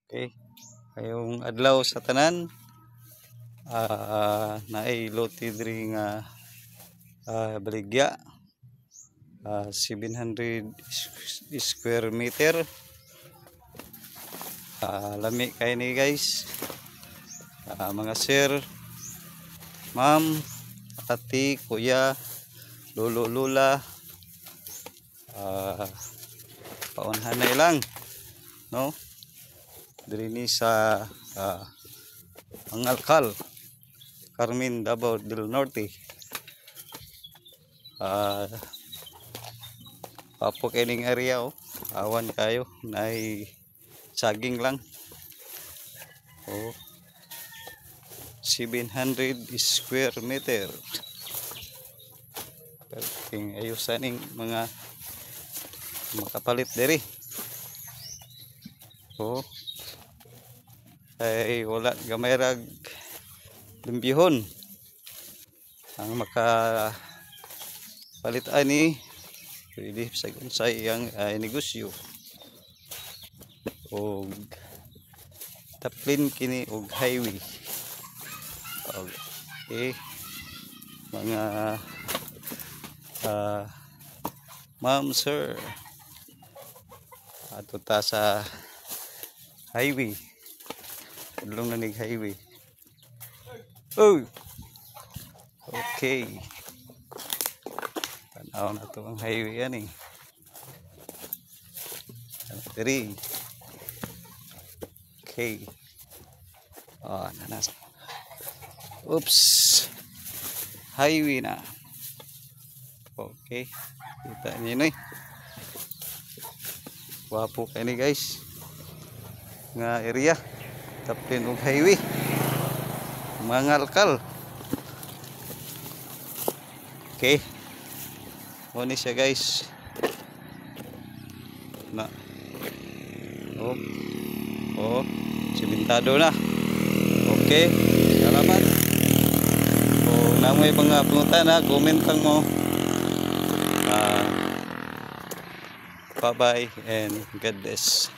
Okay. Ayong adlaw sa tanan, naay lote diri nga baligya, 700 square meter. Lami kay ni guys. Mga sir, ma'am, ati, kuya, lolo, lula, paunhanay lang, no? Diri ni sa Mangalkal, Carmen, Davao del Norte. Papo kining area, oh. Awan kayo, naay saging lang. Oh, 700 square meter. King ayusan ning mga makapalit diri. Oh, ay wala gamay rag limbihon ang makapalit ani pwede sa unsay ang negosyo. Og taplin kini og highway. Okay, mga ma'am, sir, ato ta sa highway, ulong na nig highway. Oh, okay, tanaw na to ang highway yan eh. Diri. Okay. Nanas. Oops. Highway na. Okay. Kita niyo na eh. Wapo kayo ni guys. Nga area. Tapin og highway. Mangalkal. Okay. Muna siya guys. Na. Oh, simentado na. Okay, salamat. Kung namoy mga pungutan ha, comment lang mo. Bye bye and God bless.